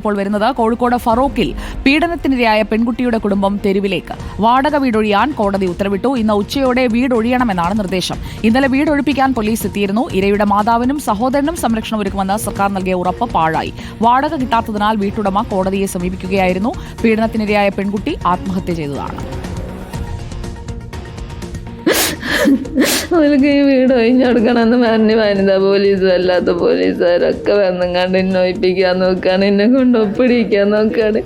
ഇപ്പോൾ വരുന്നത് കോഴിക്കോട് ഫറോക്കിൽ പീഡനത്തിനിരയായ പെൺകുട്ടിയുടെ കുടുംബം തെരുവിലേക്ക്. വാടക വീടൊഴിയാൻ കോടതി ഉത്തരവിട്ടു. ഇന്ന് ഉച്ചയോടെ വീടൊഴിയണമെന്നാണ് നിർദ്ദേശം. ഇന്നലെ വീടൊഴിപ്പിക്കാൻ പോലീസ് എത്തിയിരുന്നു. ഇരയുടെ മാതാവിനും സഹോദരനും സംരക്ഷണം ഒരുക്കുമെന്ന് സർക്കാർ നൽകിയ ഉറപ്പ് പാഴായി. വാടക കിട്ടാത്തതിനാൽ വീട്ടുടമ കോടതിയെ സമീപിക്കുകയായിരുന്നു. പീഡനത്തിനിരയായ പെൺകുട്ടി ആത്മഹത്യ ചെയ്തതാണ്. അവർക്ക് ഈ വീട് ഒഴിഞ്ഞെടുക്കണമെന്ന് പറഞ്ഞ് വനിതാ പോലീസും അല്ലാത്ത പോലീസുകാരൊക്കെ വന്നുങ്ങാണ്ട് എന്നെ ഒഴിപ്പിക്കാൻ നോക്കാണ്, എന്നെ കൊണ്ട് ഒപ്പിടിക്കാൻ നോക്കാണ്.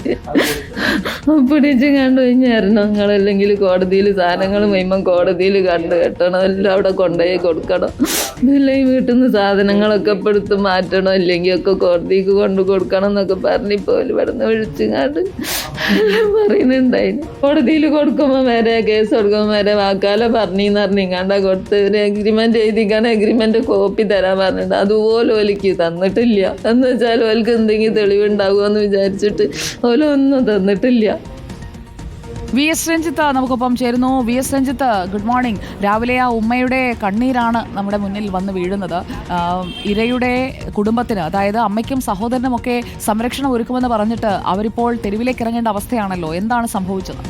ഒപ്പിടിച്ച് കണ്ടു കഴിഞ്ഞായിരുന്നു ഞങ്ങളല്ലെങ്കിൽ കോടതിയിൽ സാധനങ്ങൾ മുഴുവൻ കോടതിയിൽ കണ്ടു കെട്ടണം, എല്ലാം അവിടെ കൊണ്ടുപോയി കൊടുക്കണം. ഇല്ലെങ്കിൽ വീട്ടിൽ നിന്ന് സാധനങ്ങളൊക്കെ എടുത്ത് മാറ്റണം, ഇല്ലെങ്കിൽ ഒക്കെ കോടതിക്ക് കൊണ്ടു കൊടുക്കണം എന്നൊക്കെ പറഞ്ഞിപ്പോൾ ഇവിടുന്ന് വിളിച്ചുങ്ങാണ്ട് എല്ലാം പറയുന്നുണ്ടായിരുന്നു. കോടതിയിൽ കൊടുക്കുമ്പോൾ വരെ കേസ് കൊടുക്കുമ്പോൾ വരെ വാക്കാലെ പറഞ്ഞിങ്ങാണ്ട കൊടുത്ത് ഒരു എഗ്രിമെന്റ് എഴുതിക്കാണ്, എഗ്രിമെന്റ് കോപ്പി തരാൻ പറഞ്ഞിട്ട് അതുപോലെ ഓലിക്ക് തന്നിട്ടില്ല. എന്ന് വെച്ചാൽ ഓൽക്ക് എന്തെങ്കിലും തെളിവുണ്ടാകുമെന്ന് വിചാരിച്ചിട്ട് ഓലൊന്നും തന്നിട്ടില്ല. വി എസ് രഞ്ജിത്ത് നമുക്കൊപ്പം ചേരുന്നു. V S Ranjith, good morning. രാവിലെ ആ ഉമ്മയുടെ കണ്ണീരാണ് നമ്മുടെ മുന്നിൽ വന്ന് വീഴുന്നത്. ഇരയുടെ കുടുംബത്തിന്, അതായത് അമ്മയ്ക്കും സഹോദരനും ഒക്കെ സംരക്ഷണം ഒരുക്കുമെന്ന് പറഞ്ഞിട്ട് അവരിപ്പോൾ തെരുവിലേക്ക് ഇറങ്ങേണ്ട അവസ്ഥയാണല്ലോ. എന്താണ് സംഭവിച്ചത്?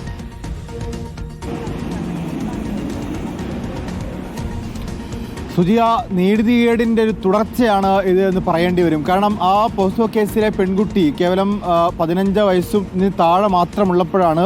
സുജിയ, നീതികേടിൻ്റെ ഒരു തുടർച്ചയാണ് ഇത് എന്ന് പറയേണ്ടി വരും. കാരണം ആ പോക്സോ കേസിലെ പെൺകുട്ടി കേവലം 15 വയസ്സിന് താഴെ മാത്രമുള്ളപ്പോഴാണ്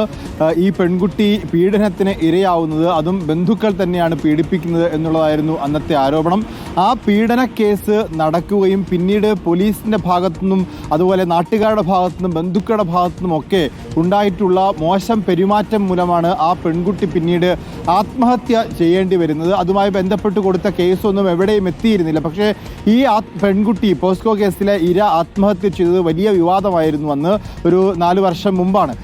ഈ പെൺകുട്ടി പീഡനത്തിന് ഇരയാവുന്നത്. അതും ബന്ധുക്കൾ തന്നെയാണ് പീഡിപ്പിക്കുന്നത് എന്നുള്ളതായിരുന്നു അന്നത്തെ ആരോപണം. ആ പീഡന കേസ് നടക്കുകയും പിന്നീട് പോലീസിൻ്റെ ഭാഗത്തുനിന്നും അതുപോലെ നാട്ടുകാരുടെ ഭാഗത്തുനിന്നും ബന്ധുക്കളുടെ ഭാഗത്തുനിന്നും ഒക്കെ ഉണ്ടായിട്ടുള്ള മോശം പെരുമാറ്റം മൂലമാണ് ആ പെൺകുട്ടി പിന്നീട് ആത്മഹത്യ ചെയ്യേണ്ടി വരുന്നത്. അതുമായി ബന്ധപ്പെട്ട് കൊടുത്ത കേസൊന്നും എവിടെയും എത്തിയിരുന്നില്ല. പക്ഷേ ഈ പെൺകുട്ടി പോസ്കോ കേസിലെ ഇര ആത്മഹത്യ ചെയ്തത് വലിയ വിവാദമായിരുന്നു. അന്ന് ഒരു 4 വർഷം മുമ്പാണ്.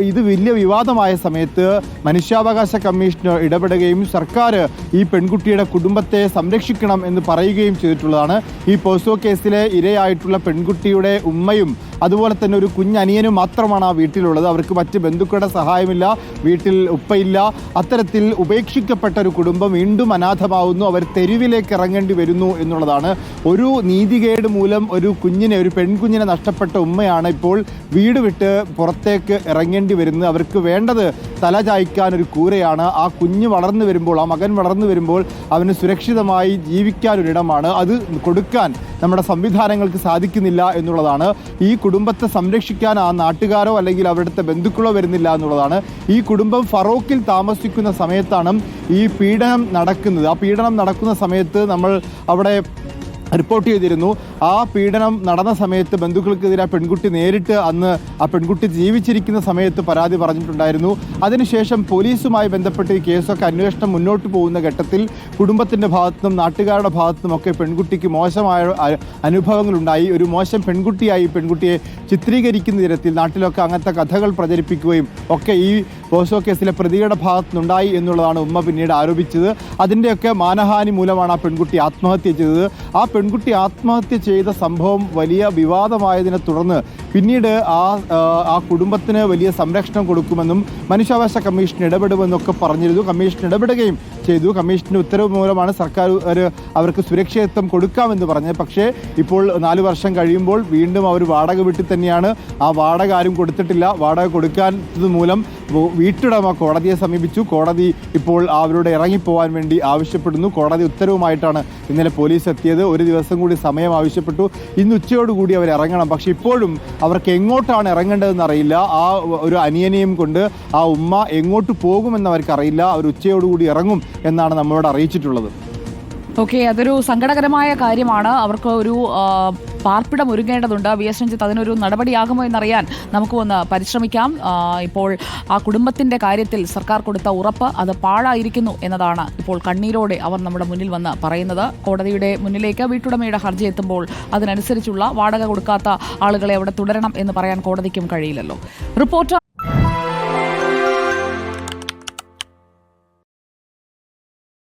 ഇത് വലിയ വിവാദമായ സമയത്ത് മനുഷ്യാവകാശ കമ്മീഷണർ ഇടപെടുകയും സർക്കാർ ഈ പെൺകുട്ടിയുടെ കുടുംബത്തെ സംരക്ഷിക്കണം എന്ന് പറയുകയും ചെയ്തിട്ടുള്ളതാണ്. ഈ പോസ്കോ കേസിലെ ഇരയായിട്ടുള്ള പെൺകുട്ടിയുടെ ഉമ്മയും അതുപോലെ തന്നെ ഒരു കുഞ്ഞനിയനും മാത്രമാണ് ആ വീട്ടിലുള്ളത്. അവർക്ക് മറ്റ് ബന്ധുക്കളുടെ സഹായമില്ല, വീട്ടിൽ ഉപ്പയില്ല. അത്തരത്തിൽ ഉപേക്ഷിക്കപ്പെട്ട ഒരു കുടുംബം വീണ്ടും അനാഥമാവുന്നു, അവർ തെരുവിലേക്ക് ഇറങ്ങേണ്ടി വരുന്നു എന്നുള്ളതാണ്. ഒരു നീതികേട് മൂലം ഒരു പെൺകുഞ്ഞിനെ നഷ്ടപ്പെട്ട ഉമ്മയാണ് ഇപ്പോൾ വീട് വിട്ട് പുറത്തേക്ക് ഇറങ്ങേണ്ടി വരുന്നത്. അവർക്ക് വേണ്ടത് തല ചായ്ക്കാൻ ഒരു കൂരയാണ്. ആ കുഞ്ഞ് വളർന്നു വരുമ്പോൾ, ആ മകൻ വളർന്നു വരുമ്പോൾ അവന് സുരക്ഷിതമായി ജീവിക്കാനൊരിടമാണ്. അത് കൊടുക്കാൻ നമ്മുടെ സംവിധാനങ്ങൾക്ക് സാധിക്കുന്നില്ല എന്നുള്ളതാണ്. ഈ കുടുംബത്തെ സംരക്ഷിക്കാൻ ആ നാട്ടുകാരോ അല്ലെങ്കിൽ അവിടുത്തെ ബന്ധുക്കളോ വരുന്നില്ല എന്നുള്ളതാണ്. ഈ കുടുംബം ഫറോക്കിൽ താമസിക്കുന്ന സമയത്താണ് ഈ പീഡനം നടക്കുന്നത്. ആ പീഡനം നടക്കുന്ന സമയത്ത് നമ്മൾ അവിടെ റിപ്പോർട്ട് ചെയ്തിരുന്നു. ആ പീഡനം നടന്ന സമയത്ത് ബന്ധുക്കൾക്കെതിരെ ആ പെൺകുട്ടി നേരിട്ട് അന്ന് ആ പെൺകുട്ടി ജീവിച്ചിരിക്കുന്ന സമയത്ത് പരാതി പറഞ്ഞിട്ടുണ്ടായിരുന്നു. അതിനുശേഷം പോലീസുമായി ബന്ധപ്പെട്ട് ഈ കേസൊക്കെ അന്വേഷണം മുന്നോട്ട് പോകുന്ന ഘട്ടത്തിൽ കുടുംബത്തിൻ്റെ ഭാഗത്തുനിന്നും നാട്ടുകാരുടെ ഭാഗത്തുനിന്നും ഒക്കെ പെൺകുട്ടിക്ക് മോശമായ അനുഭവങ്ങളുണ്ടായി. ഒരു മോശം പെൺകുട്ടിയായി പെൺകുട്ടിയെ ചിത്രീകരിക്കുന്ന തരത്തിൽ നാട്ടിലൊക്കെ അങ്ങനത്തെ കഥകൾ പ്രചരിപ്പിക്കുകയും ഒക്കെ ഈ പോക്സോ കേസിലെ പ്രതികളുടെ ഭാഗത്തുനിന്നുണ്ടായി എന്നുള്ളതാണ് ഉമ്മ പിന്നീട് ആരോപിച്ചത്. അതിൻ്റെയൊക്കെ മാനഹാനി മൂലമാണ് ആ പെൺകുട്ടി ആത്മഹത്യ ചെയ്തത്. ആ പെൺകുട്ടി ആത്മഹത്യ ചെയ്ത സംഭവം വലിയ വിവാദമായതിനെ തുടർന്ന് പിന്നീട് ആ കുടുംബത്തിന് വലിയ സംരക്ഷണം കൊടുക്കുമെന്നും മനുഷ്യാവകാശ കമ്മീഷൻ ഇടപെടുമെന്നൊക്കെ പറഞ്ഞിരുന്നു. കമ്മീഷൻ ഇടപെടുകയും ചെയ്തു. കമ്മീഷൻ്റെ ഉത്തരവ് മൂലമാണ് സർക്കാർ അവർക്ക് സുരക്ഷിതത്വം കൊടുക്കാമെന്ന് പറഞ്ഞത്. പക്ഷേ ഇപ്പോൾ 4 വർഷം കഴിയുമ്പോൾ വീണ്ടും അവർ വാടക വീട്ടിൽ തന്നെയാണ്. ആ വാടക ആരും കൊടുത്തിട്ടില്ല. വാടക കൊടുക്കാത്തത് മൂലം വീട്ടുടമ കോടതിയെ സമീപിച്ചു. കോടതി ഇപ്പോൾ അവരോട് ഇറങ്ങിപ്പോവാൻ വേണ്ടി ആവശ്യപ്പെടുന്നു. കോടതി ഉത്തരവുമായിട്ടാണ് ഇന്നലെ പോലീസ് എത്തിയത്. ഒരു ദിവസം കൂടി സമയം ആവശ്യപ്പെട്ടു. ഇന്ന് ഉച്ചയോടുകൂടി അവർ ഇറങ്ങണം. പക്ഷെ ഇപ്പോഴും അവർക്ക് എങ്ങോട്ടാണ് ഇറങ്ങേണ്ടതെന്ന് അറിയില്ല. ആ ഒരു അനിയനെയും കൊണ്ട് ആ ഉമ്മ എങ്ങോട്ട് പോകുമെന്ന് അവർക്കറിയില്ല. അവർ ഉച്ചയോടുകൂടി ഇറങ്ങും എന്നാണ് നമ്മളോട് അറിയിച്ചിട്ടുള്ളത്. ഓക്കെ, അതൊരു സങ്കടകരമായ കാര്യമാണ്. അവർക്ക് ഒരു പാർപ്പിടം ഒരുങ്ങേണ്ടതുണ്ട്. വി എസ് രഞ്ജിത്ത്, അതിനൊരു നടപടിയാകുമോ എന്നറിയാൻ നമുക്ക് ഒന്ന് പരിശ്രമിക്കാം. ഇപ്പോൾ ആ കുടുംബത്തിൻ്റെ കാര്യത്തിൽ സർക്കാർ കൊടുത്ത ഉറപ്പ് അത് പാഴായിരിക്കുന്നു എന്നതാണ് ഇപ്പോൾ കണ്ണീരോടെ അവർ നമ്മുടെ മുന്നിൽ വന്ന് പറയുന്നത്. കോടതിയുടെ മുന്നിലേക്ക് വീട്ടുടമയുടെ ഹർജി എത്തുമ്പോൾ അതിനനുസരിച്ചുള്ള വാടക കൊടുക്കാത്ത ആളുകളെ അവിടെ തുടരണം എന്ന് പറയാൻ കോടതിക്കും കഴിയില്ലല്ലോ. റിപ്പോർട്ടർ